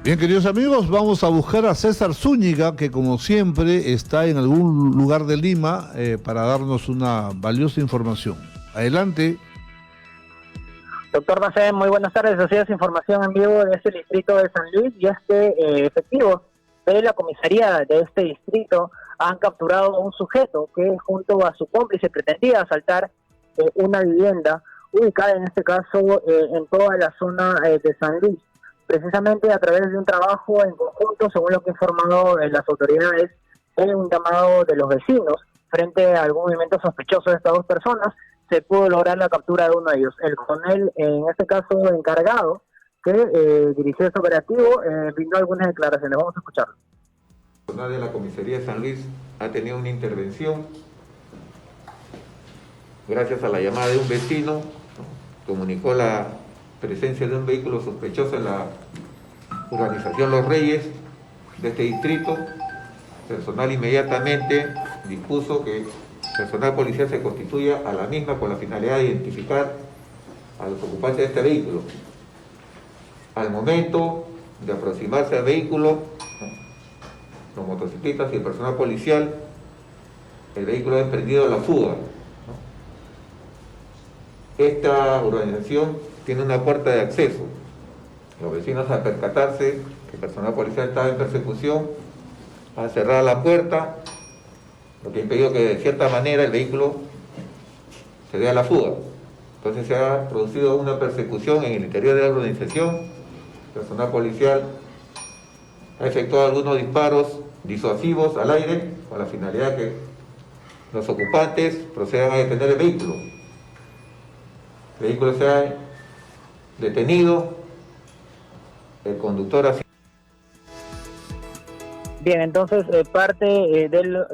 Bien, queridos amigos, vamos a buscar a César Zúñiga, que como siempre está en algún lugar de Lima para darnos una valiosa información. Adelante. Doctor Macé, muy buenas tardes. Así es, información en vivo de este distrito de San Luis, y efectivos de la comisaría de este distrito han capturado a un sujeto que junto a su cómplice pretendía asaltar una vivienda ubicada en este caso en toda la zona de San Luis. Precisamente a través de un trabajo en conjunto, según lo que han informado las autoridades, en un llamado de los vecinos frente a algún movimiento sospechoso de estas dos personas, se pudo lograr la captura de uno de ellos. El coronel, en este caso encargado, que dirigió este operativo, brindó algunas declaraciones. Vamos a escucharlo. El personal de la comisaría de San Luis ha tenido una intervención gracias a la llamada de un vecino, ¿no? Comunicó la presencia de un vehículo sospechoso en la urbanización Los Reyes de este distrito. Personal inmediatamente dispuso que personal policial se constituya a la misma con la finalidad de identificar a los ocupantes de este vehículo. Al momento de aproximarse al vehículo, los motociclistas y el personal policial, el vehículo ha emprendido la fuga. Esta urbanización tiene una puerta de acceso. Los vecinos, al percatarse que el personal policial estaba en persecución, han cerrado la puerta, lo que ha impedido que de cierta manera el vehículo se dé a la fuga. Entonces se ha producido una persecución en el interior de la urbanización. El personal policial ha efectuado algunos disparos disuasivos al aire con la finalidad que los ocupantes procedan a detener el vehículo. El vehículo se ha detenido, el conductor ha sido... Bien, entonces parte del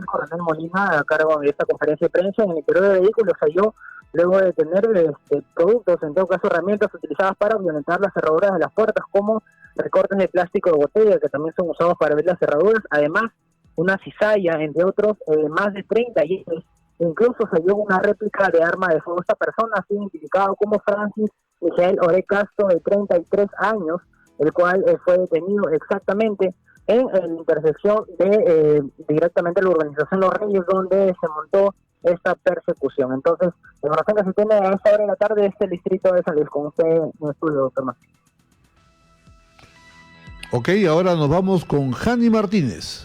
coronel Molina a cargo de esta conferencia de prensa. En el interior del vehículo se halló, luego de tener productos, en todo caso herramientas utilizadas para violentar las cerraduras de las puertas, como recortes de plástico de botella que también son usados para abrir las cerraduras, además una cizalla, entre otros, más de 30 hierros. Incluso se halló una réplica de arma de fuego. Esta persona ha sido identificado como Francis Michael Ore Castro, de 33 años, el cual fue detenido exactamente en la intersección de directamente la urbanización Los Reyes, donde se montó esta persecución. Entonces, la información que se tiene a esta hora de la tarde de este distrito de San Luis. Con usted en el estudio, doctor Martín. Ok, ahora nos vamos con Jani Martínez.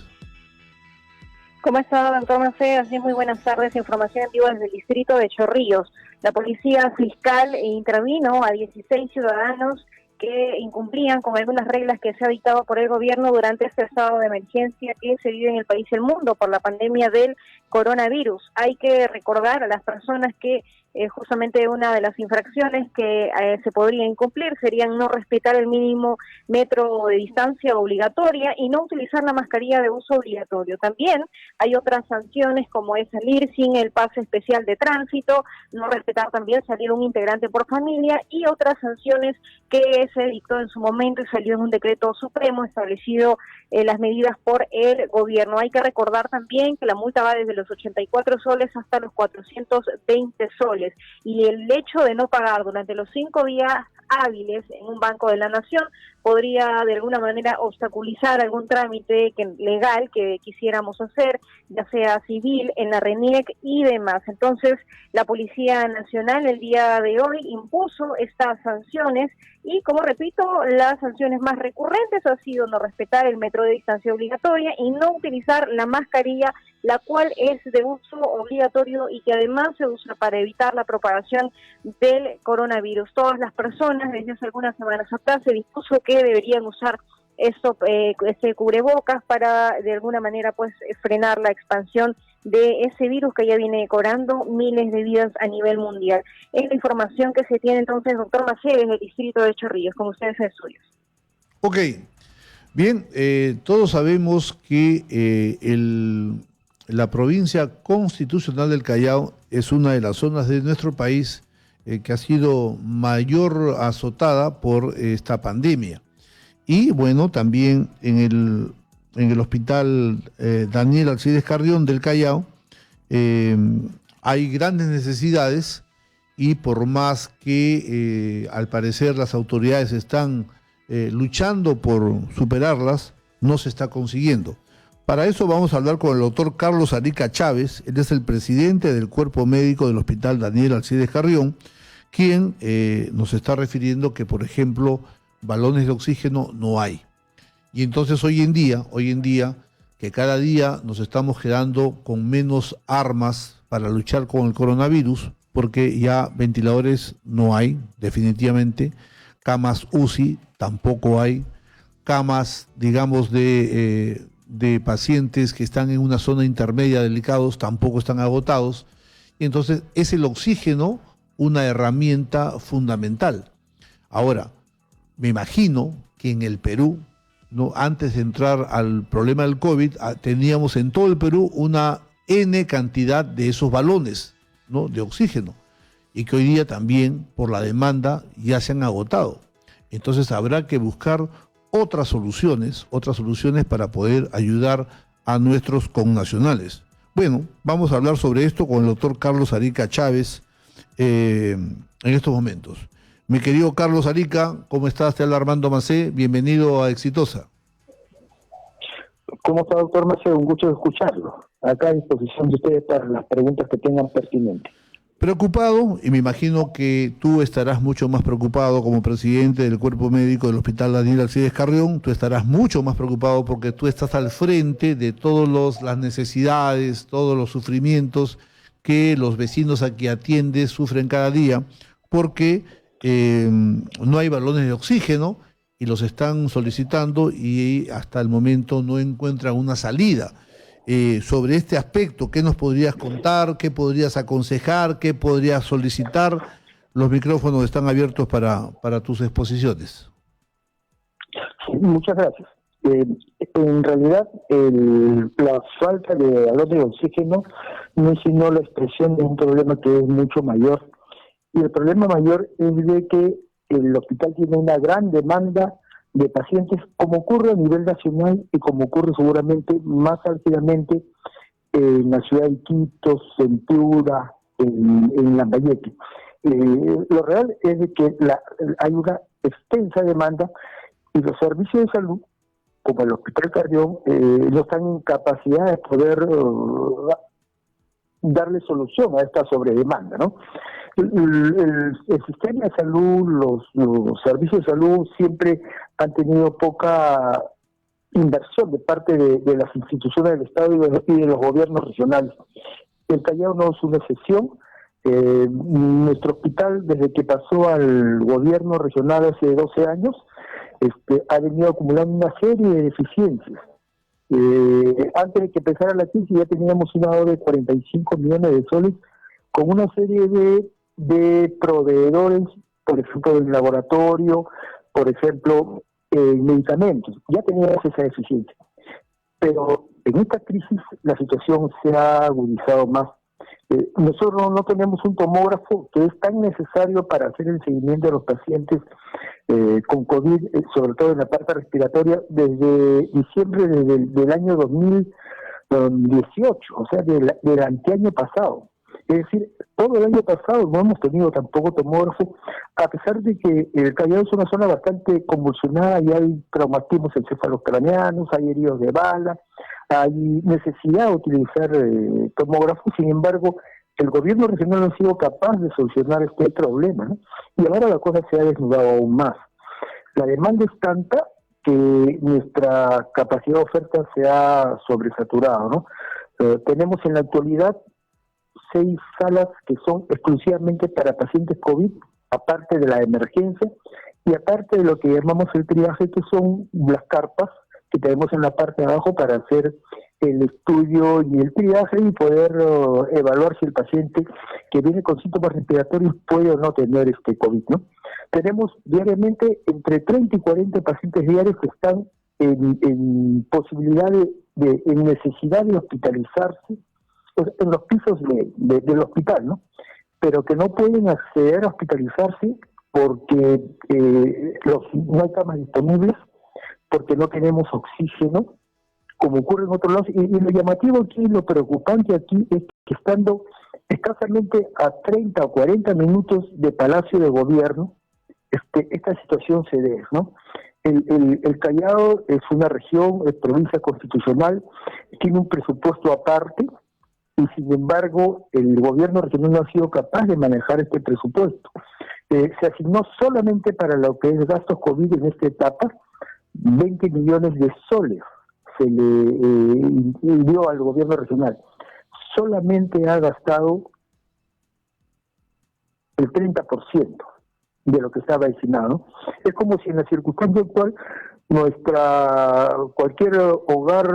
¿Cómo está, doctor Macé? Así, muy buenas tardes. Información en vivo desde el distrito de Chorrillos. La policía fiscal intervino a 16 ciudadanos que incumplían con algunas reglas que se ha dictado por el gobierno durante este estado de emergencia que se vive en el país y el mundo por la pandemia del coronavirus. Hay que recordar a las personas que justamente una de las infracciones que se podría incumplir serían no respetar el mínimo metro de distancia obligatoria y no utilizar la mascarilla de uso obligatorio. También hay otras sanciones, como es salir sin el pase especial de tránsito, no respetar también salir un integrante por familia, y otras sanciones que se dictó en su momento y salió en un decreto supremo establecido las medidas por el gobierno. Hay que recordar también que la multa va desde los 84 soles hasta los 420 soles. Y el hecho de no pagar durante los 5 días hábiles en un banco de la nación podría de alguna manera obstaculizar algún trámite legal que quisiéramos hacer, ya sea civil, en la RENIEC y demás. Entonces, la Policía Nacional el día de hoy impuso estas sanciones y, como repito, las sanciones más recurrentes ha sido no respetar el metro de distancia obligatoria y no utilizar la mascarilla, la cual es de uso obligatorio y que además se usa para evitar la propagación del coronavirus. Todas las personas desde hace algunas semanas atrás se dispuso que deberían usar este cubrebocas para de alguna manera pues frenar la expansión de ese virus que ya viene cobrando miles de vidas a nivel mundial. Es la información que se tiene entonces, doctor Macé, en el distrito de Chorrillos, con ustedes en estudios. Ok, bien, todos sabemos que la provincia constitucional del Callao es una de las zonas de nuestro país que ha sido mayor azotada por esta pandemia. Y bueno, también en el hospital Daniel Alcides Carrión del Callao hay grandes necesidades, y por más que al parecer las autoridades están luchando por superarlas, no se está consiguiendo. Para eso vamos a hablar con el doctor Carlos Arica Chávez. Él es el presidente del Cuerpo Médico del Hospital Daniel Alcides Carrión, quien nos está refiriendo que, por ejemplo, balones de oxígeno no hay. Y entonces hoy en día, que cada día nos estamos quedando con menos armas para luchar con el coronavirus, porque ya ventiladores no hay, definitivamente, camas UCI tampoco hay, camas, digamos, de pacientes que están en una zona intermedia delicados tampoco están agotados, y entonces es el oxígeno una herramienta fundamental. Ahora, me imagino que en el Perú, ¿no?, antes de entrar al problema del COVID, teníamos en todo el Perú una N cantidad de esos balones, ¿no?, de oxígeno, y que hoy día también por la demanda ya se han agotado. Entonces habrá que buscar otras soluciones para poder ayudar a nuestros connacionales. Bueno, vamos a hablar sobre esto con el doctor Carlos Arica Chávez en estos momentos. Mi querido Carlos Arica, ¿cómo estás? Te habla Armando Macé, bienvenido a Exitosa. ¿Cómo está, doctor Macé? Un gusto de escucharlo. Acá a disposición de ustedes para las preguntas que tengan pertinentes. Preocupado, y me imagino que tú estarás mucho más preocupado como presidente del Cuerpo Médico del Hospital Daniel Alcides Carrión, tú estarás mucho más preocupado porque tú estás al frente de todas las necesidades, todos los sufrimientos que los vecinos a que atiendes sufren cada día, porque no hay balones de oxígeno y los están solicitando y hasta el momento no encuentran una salida. Sobre este aspecto, ¿qué nos podrías contar? ¿Qué podrías aconsejar? ¿Qué podrías solicitar? Los micrófonos están abiertos para tus exposiciones. Sí, muchas gracias. En realidad, la falta de balones de oxígeno no es sino la expresión de un problema que es mucho mayor. Y el problema mayor es de que el hospital tiene una gran demanda de pacientes, como ocurre a nivel nacional y como ocurre seguramente más álgidamente en la ciudad de Iquitos, en Piura, en Lambayeque. Lo real es de que hay una extensa demanda y los servicios de salud, como el Hospital Carrión, no están en capacidad de poder darle solución a esta sobredemanda, ¿no? El sistema de salud, los servicios de salud siempre han tenido poca inversión de parte de las instituciones del Estado y de los gobiernos regionales. El Callao no es una excepción. Nuestro hospital, desde que pasó al gobierno regional hace 12 años, ha venido acumulando una serie de deficiencias. Antes de que empezara la crisis ya teníamos una deuda de 45 millones de soles con una serie de proveedores, por ejemplo, del laboratorio, por ejemplo, medicamentos. Ya teníamos esa deficiencia. Pero en esta crisis la situación se ha agudizado más. Nosotros no tenemos un tomógrafo que es tan necesario para hacer el seguimiento de los pacientes con COVID, sobre todo en la parte respiratoria, desde diciembre del año 2018, o sea, del anteaño pasado. Es decir, todo el año pasado no hemos tenido tampoco tomógrafo, a pesar de que el Callao es una zona bastante convulsionada y hay traumatismos encefalocraneanos, hay heridos de bala, hay necesidad de utilizar tomógrafo. Sin embargo, el gobierno regional no ha sido capaz de solucionar este problema, ¿no? Y ahora la cosa se ha desnudado aún más. La demanda es tanta que nuestra capacidad de oferta se ha sobresaturado, ¿no? Tenemos en la actualidad 6 salas que son exclusivamente para pacientes COVID, aparte de la emergencia, y aparte de lo que llamamos el triaje, que son las carpas que tenemos en la parte de abajo para hacer el estudio y el triaje y poder evaluar si el paciente que viene con síntomas respiratorios puede o no tener COVID, ¿no? Tenemos diariamente entre 30 y 40 pacientes diarios que están en posibilidad en necesidad de hospitalizarse en los pisos del hospital, ¿no? Pero que no pueden acceder a hospitalizarse porque no hay camas disponibles, porque no tenemos oxígeno, como ocurre en otros lados. Y lo llamativo aquí, lo preocupante aquí, es que estando escasamente a 30 o 40 minutos de Palacio de Gobierno, esta situación se dé, ¿no? El Callao es una región, es provincia constitucional, tiene un presupuesto aparte y sin embargo el gobierno regional no ha sido capaz de manejar este presupuesto. Se asignó solamente para lo que es gastos COVID en esta etapa 20 millones de soles se le dio al gobierno regional. Solamente ha gastado el 30% de lo que estaba destinado, ¿no? Es como si en la circunstancia actual cualquier hogar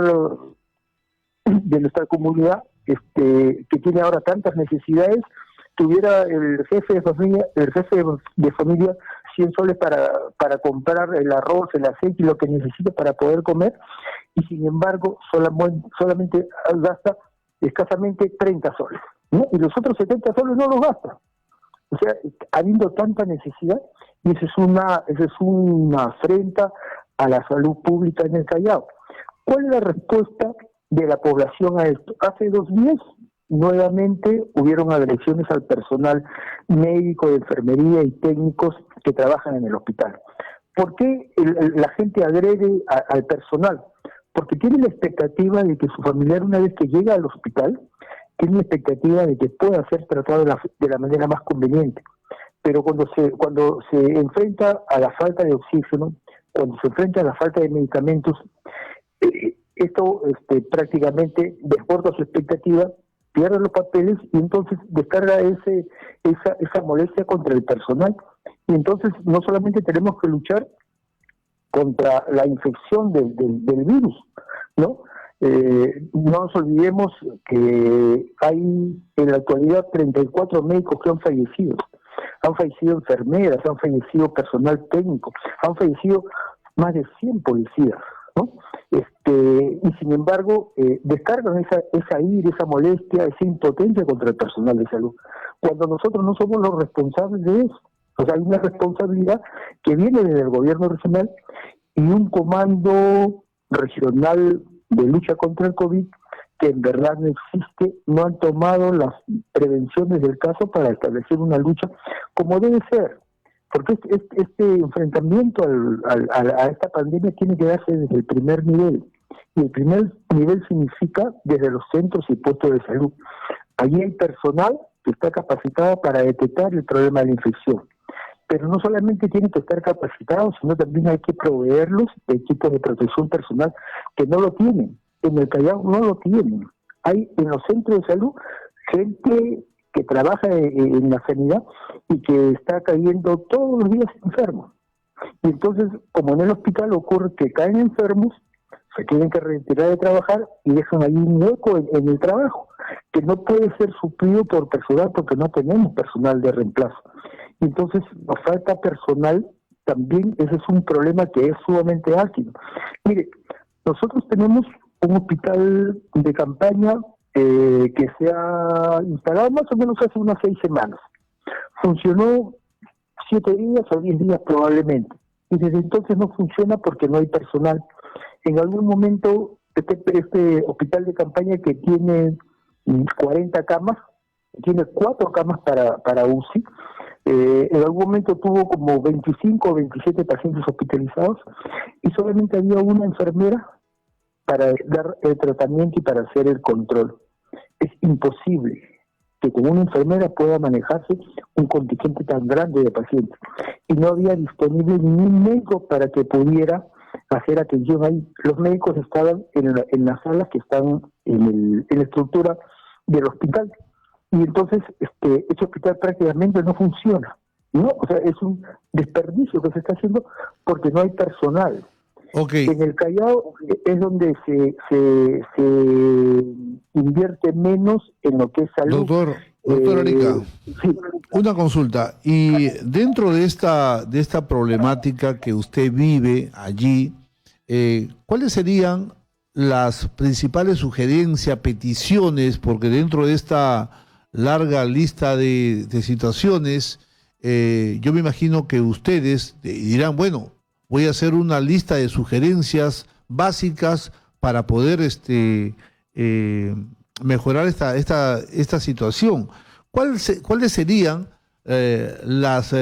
de nuestra comunidad que tiene ahora tantas necesidades tuviera el jefe de familia 100 soles para comprar el arroz, el aceite y lo que necesita para poder comer, y sin embargo solamente gasta escasamente 30 soles, ¿no? Y los otros 70 soles no los gasta. O sea, habiendo tanta necesidad, y esa es una afrenta a la salud pública en el Callao. ¿Cuál es la respuesta de la población a esto? Hace 2 días, nuevamente, hubieron agresiones al personal médico, de enfermería y técnicos que trabajan en el hospital. ¿Por qué la gente agrede al personal? Porque tiene la expectativa de que su familiar, una vez que llega al hospital, tiene la expectativa de que pueda ser tratado de la manera más conveniente. Pero cuando se enfrenta a la falta de oxígeno, cuando se enfrenta a la falta de medicamentos, esto prácticamente desborda su expectativa, pierde los papeles y entonces descarga esa molestia contra el personal. Y entonces no solamente tenemos que luchar contra la infección del virus, ¿no? No nos olvidemos que hay en la actualidad 34 médicos que han fallecido. Han fallecido enfermeras, han fallecido personal técnico, han fallecido más de 100 policías, ¿no? Y sin embargo descargan esa ira, esa molestia, esa impotencia contra el personal de salud, cuando nosotros no somos los responsables de eso. O sea, hay una responsabilidad que viene desde el gobierno regional y un comando regional de lucha contra el COVID que en verdad no existe, no han tomado las prevenciones del caso para establecer una lucha como debe ser, porque este enfrentamiento a esta pandemia tiene que darse desde el primer nivel, y el primer nivel significa desde los centros y puestos de salud. Allí hay personal que está capacitado para detectar el problema de la infección, pero no solamente tienen que estar capacitados, sino también hay que proveerlos de equipos de protección personal que no lo tienen. En el Callao no lo tienen. Hay en los centros de salud gente que trabaja en la sanidad y que está cayendo todos los días enfermos. Y entonces, como en el hospital ocurre que caen enfermos, se tienen que retirar de trabajar y dejan ahí un hueco en el trabajo, que no puede ser suplido por personal porque no tenemos personal de reemplazo. Y entonces nos falta personal también, ese es un problema que es sumamente ácido. Mire, nosotros tenemos un hospital de campaña que se ha instalado más o menos hace unas 6 semanas. Funcionó 7 días o 10 días probablemente. Y desde entonces no funciona porque no hay personal. En algún momento, este hospital de campaña que tiene 40 camas, tiene 4 camas para UCI, en algún momento tuvo como 25 o 27 pacientes hospitalizados y solamente había una enfermera para dar el tratamiento y para hacer el control. Es imposible que con una enfermera pueda manejarse un contingente tan grande de pacientes. Y no había disponible ningún médico para que pudiera hacer atención ahí. Los médicos estaban en las salas que están en la estructura del hospital. Y entonces este hospital prácticamente no funciona, ¿no? O sea, es un desperdicio que se está haciendo porque no hay personal. Okay. En el Callao es donde se invierte menos en lo que es salud. Doctor Arica, sí. Una consulta. Y dentro de esta problemática que usted vive allí, ¿cuáles serían las principales sugerencias, peticiones? Porque dentro de esta larga lista de situaciones, yo me imagino que ustedes dirán, bueno, voy a hacer una lista de sugerencias básicas para poder mejorar esta situación. ¿Cuáles serían las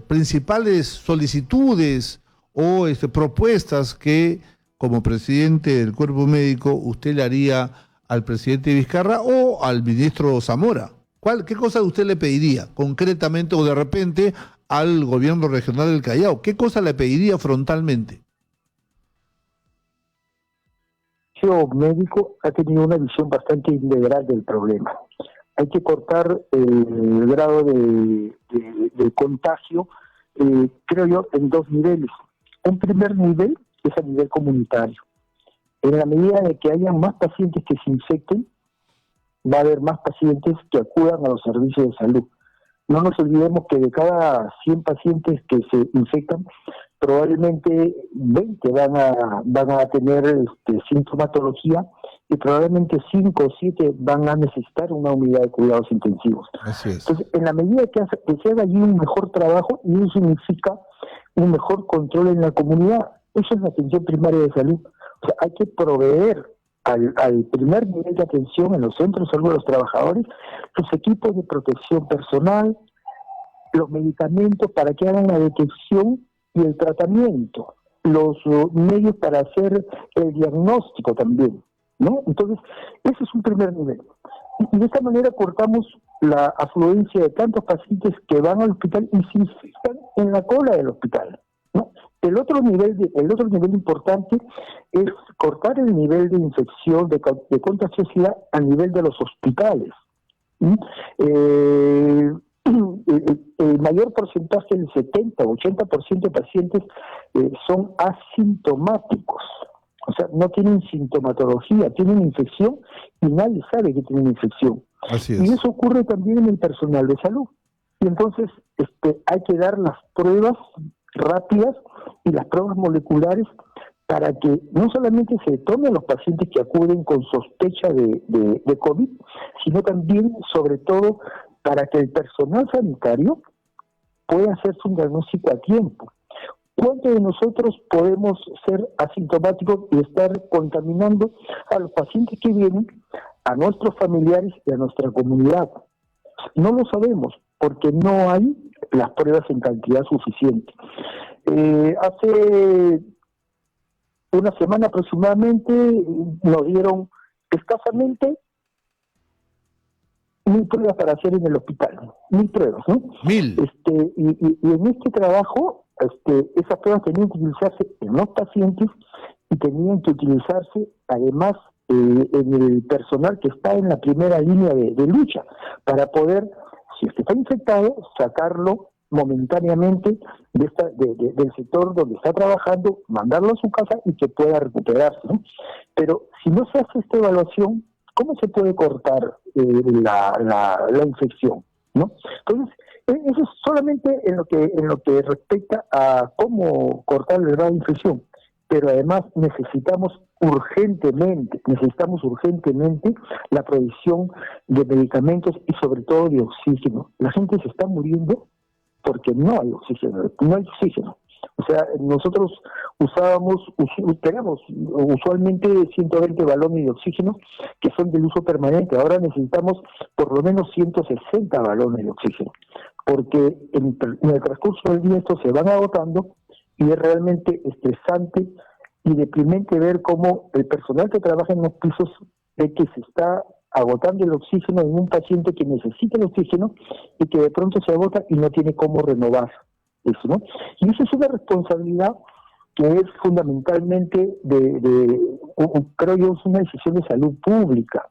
principales solicitudes o propuestas que como presidente del cuerpo médico usted le haría al presidente Vizcarra o al ministro Zamora? ¿Qué cosa usted le pediría concretamente o de repente al gobierno regional del Callao? ¿Qué cosa le pediría frontalmente? El médico ha tenido una visión bastante integral del problema. Hay que cortar el grado de contagio, creo yo, en dos niveles. Un primer nivel es a nivel comunitario. En la medida de que haya más pacientes que se infecten, va a haber más pacientes que acudan a los servicios de salud. No nos olvidemos que de cada 100 pacientes que se infectan, probablemente 20 van a tener sintomatología y probablemente 5 o 7 van a necesitar una unidad de cuidados intensivos. Así es. Entonces, en la medida que se haga allí un mejor trabajo, y eso significa un mejor control en la comunidad, eso es la atención primaria de salud. O sea, hay que proveer al primer nivel de atención en los centros de salud de los trabajadores los equipos de protección personal, los medicamentos para que hagan la detección y el tratamiento, los medios para hacer el diagnóstico también, ¿no? Entonces, ese es un primer nivel. Y de esta manera cortamos la afluencia de tantos pacientes que van al hospital y se infectan en la cola del hospital, ¿no? El otro nivel importante es cortar el nivel de infección, de contagiosidad a nivel de los hospitales. El mayor porcentaje, del 70 o 80% de pacientes son asintomáticos. O sea, no tienen sintomatología, tienen infección y nadie sabe que tienen infección. Así es. Y eso ocurre también en el personal de salud. Y entonces hay que dar las pruebas rápidas y las pruebas moleculares para que no solamente se tomen los pacientes que acuden con sospecha de COVID, sino también, sobre todo, para que el personal sanitario pueda hacerse un diagnóstico a tiempo. ¿Cuántos de nosotros podemos ser asintomáticos y estar contaminando a los pacientes que vienen, a nuestros familiares y a nuestra comunidad? No lo sabemos porque no hay las pruebas en cantidad suficiente. Hace una semana aproximadamente nos dieron escasamente 1000 pruebas para hacer en el hospital, 1000 pruebas, ¿no? 1000. Y en este trabajo, esas pruebas tenían que utilizarse en los pacientes y tenían que utilizarse además en el personal que está en la primera línea de lucha, para poder, si es que está infectado, sacarlo momentáneamente del sector donde está trabajando, mandarlo a su casa y que pueda recuperarse, ¿no? Pero si no se hace esta evaluación, ¿cómo se puede cortar la infección, ¿no? Entonces, eso es solamente en lo que respecta a cómo cortar el grado de infección, pero además necesitamos urgentemente la provisión de medicamentos y sobre todo de oxígeno. La gente se está muriendo porque no hay oxígeno. O sea, nosotros tenemos usualmente 120 balones de oxígeno que son del uso permanente. Ahora necesitamos por lo menos 160 balones de oxígeno, porque en el transcurso del día estos se van agotando y es realmente estresante y deprimente ver cómo el personal que trabaja en los pisos ve que se está agotando el oxígeno en un paciente que necesita el oxígeno y que de pronto se agota y no tiene cómo renovar eso, ¿no? Y eso es una responsabilidad que es fundamentalmente creo yo, es una decisión de salud pública.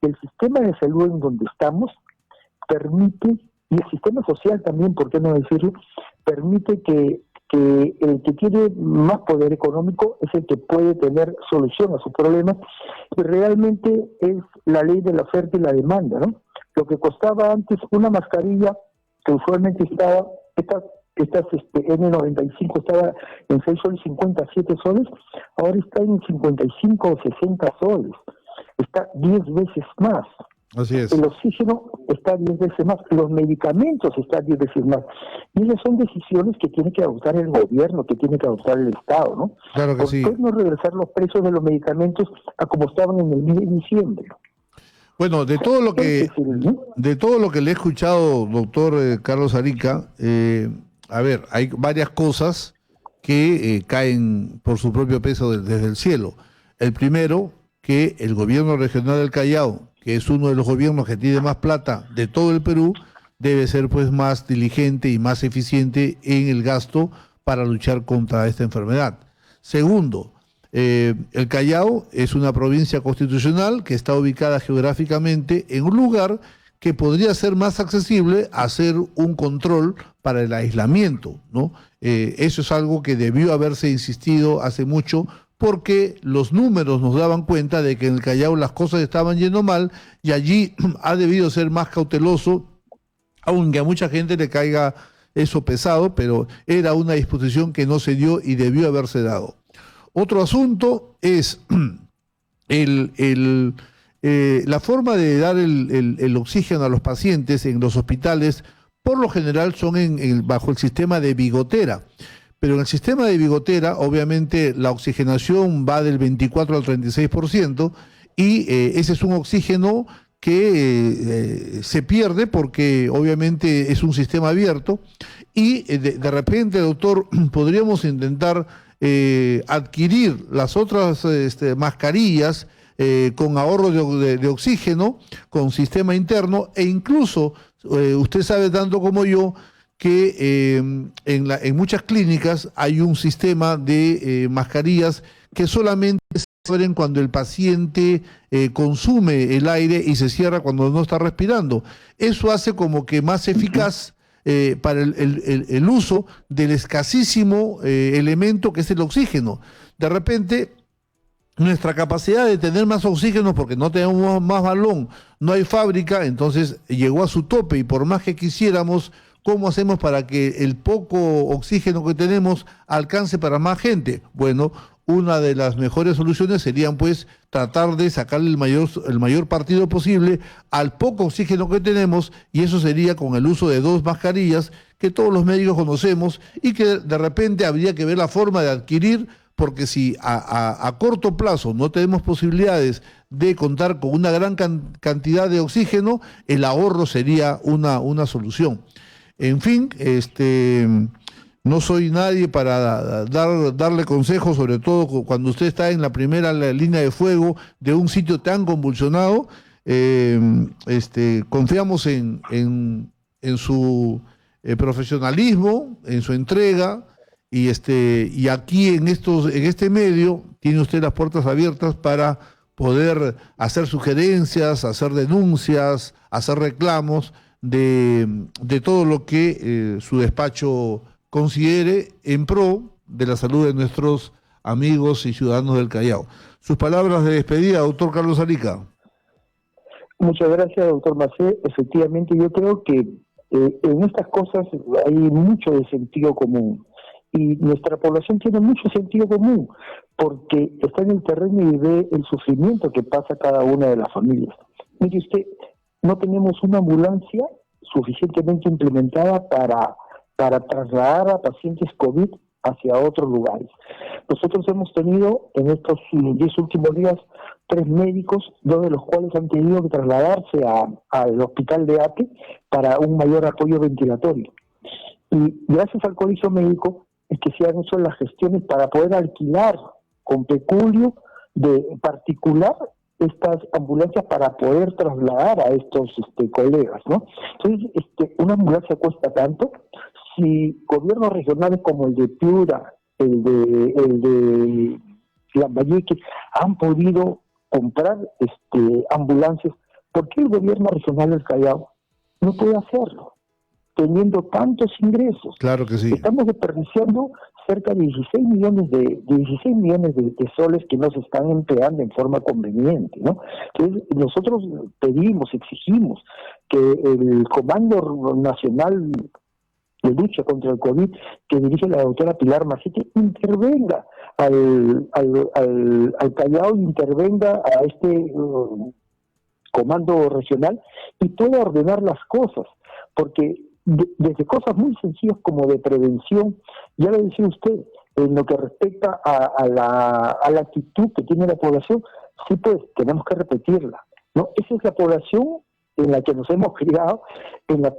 El sistema de salud en donde estamos permite, y el sistema social también, ¿por qué no decirlo?, permite que el que tiene más poder económico es el que puede tener solución a sus problemas, y realmente es la ley de la oferta y la demanda, ¿no? Lo que costaba antes una mascarilla, que usualmente estaba, estas N95 estaba en 6 soles 57 soles, ahora está en 55 o 60 soles, está 10 veces más. Así es. El oxígeno está 10 veces más, los medicamentos están 10 veces más. Y esas son decisiones que tiene que adoptar el gobierno, que tiene que adoptar el Estado, ¿no? Claro que ¿Por sí. qué no regresar los precios de los medicamentos a como estaban en el mes de diciembre? Bueno, de todo lo que le he escuchado, doctor Carlos Arica, a ver, hay varias cosas que caen por su propio peso desde el cielo. El primero, que el gobierno regional del Callao, que es uno de los gobiernos que tiene más plata de todo el Perú, debe ser pues más diligente y más eficiente en el gasto para luchar contra esta enfermedad. Segundo, el Callao es una provincia constitucional que está ubicada geográficamente en un lugar que podría ser más accesible a hacer un control para el aislamiento, ¿no? Eso es algo que debió haberse insistido hace mucho, porque los números nos daban cuenta de que en el Callao las cosas estaban yendo mal y allí ha debido ser más cauteloso, aunque a mucha gente le caiga eso pesado, pero era una disposición que no se dio y debió haberse dado. Otro asunto es la forma de dar el oxígeno a los pacientes en los hospitales. Por lo general son bajo el sistema de bigotera, pero en el sistema de bigotera obviamente la oxigenación va del 24 al 36% y ese es un oxígeno que se pierde porque obviamente es un sistema abierto y de repente, doctor, podríamos intentar adquirir las otras mascarillas con ahorro de oxígeno, con sistema interno, e incluso usted sabe tanto como yo que en muchas clínicas hay un sistema de mascarillas que solamente se abren cuando el paciente consume el aire y se cierra cuando no está respirando. Eso hace como que más eficaz para el uso del escasísimo elemento que es el oxígeno. De repente, nuestra capacidad de tener más oxígeno, porque no tenemos más balón, no hay fábrica, entonces llegó a su tope, y por más que quisiéramos, ¿cómo hacemos para que el poco oxígeno que tenemos alcance para más gente? Bueno, una de las mejores soluciones serían pues tratar de sacarle el mayor partido posible al poco oxígeno que tenemos, y eso sería con el uso de 2 mascarillas que todos los médicos conocemos y que de repente habría que ver la forma de adquirir, porque si a corto plazo no tenemos posibilidades de contar con una gran cantidad de oxígeno, el ahorro sería una solución. En fin, no soy nadie para darle consejos, sobre todo cuando usted está en la primera línea de fuego de un sitio tan convulsionado. Confiamos en su profesionalismo, en su entrega, y aquí en este medio tiene usted las puertas abiertas para poder hacer sugerencias, hacer denuncias, hacer reclamos de todo lo que su despacho considere en pro de la salud de nuestros amigos y ciudadanos del Callao. Sus palabras de despedida, doctor Carlos Arica. Muchas gracias, doctor Macé. Efectivamente, yo creo que en estas cosas hay mucho de sentido común, y nuestra población tiene mucho sentido común porque está en el terreno y ve el sufrimiento que pasa cada una de las familias. Mire usted, no tenemos una ambulancia suficientemente implementada para trasladar a pacientes COVID hacia otros lugares. Nosotros hemos tenido en estos 10 últimos días 3 médicos, 2 de los cuales han tenido que trasladarse al hospital de APE para un mayor apoyo ventilatorio. Y gracias al Colegio Médico es que se han hecho las gestiones para poder alquilar con peculio de particular estas ambulancias para poder trasladar a estos colegas, ¿no? Entonces, una ambulancia cuesta tanto. Si gobiernos regionales como el de Piura, el de Lambayeque han podido comprar ambulancias, ¿por qué el gobierno regional del Callao no puede hacerlo, teniendo tantos ingresos? Claro que sí. Estamos desperdiciando cerca de 16 millones de soles que no se están empleando en forma conveniente, ¿no? Entonces, nosotros pedimos, exigimos que el Comando Nacional de Lucha contra el COVID, que dirige la doctora Pilar Masiti, intervenga al Callao, intervenga a este comando regional y pueda ordenar las cosas, porque desde cosas muy sencillas como de prevención, ya lo decía usted, en lo que respecta a la actitud que tiene la población, sí, pues tenemos que repetirla, ¿no? Esa es la población en la que nos hemos criado,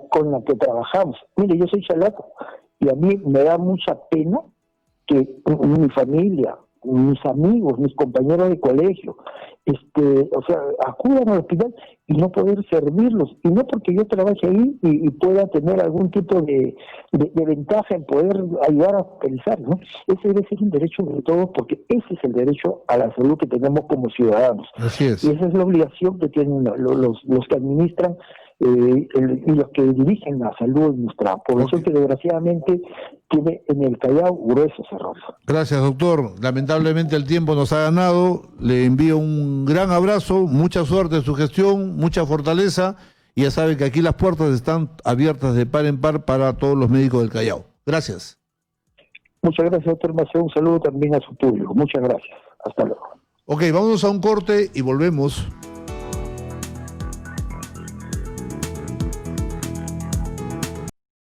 con la que trabajamos. Mire, yo soy chalaco y a mí me da mucha pena que mi familia, mis amigos, mis compañeros de colegio, o sea, acudan al hospital y no poder servirlos, y no porque yo trabaje ahí y pueda tener algún tipo de ventaja en poder ayudar a pensar, ¿no? Ese debe ser un derecho de todos, porque ese es el derecho a la salud que tenemos como ciudadanos. Así es. Y esa es la obligación que tienen los que administran y los que dirigen la salud de nuestra población, que desgraciadamente tiene en el Callao gruesos errores. Gracias, doctor. Lamentablemente el tiempo nos ha ganado. Le envío un gran abrazo, mucha suerte en su gestión, mucha fortaleza, y ya sabe que aquí las puertas están abiertas de par en par para todos los médicos del Callao. Gracias. Muchas gracias, doctor Maceo. Un saludo también a su público. Muchas gracias. Hasta luego. Ok, vámonos a un corte y volvemos.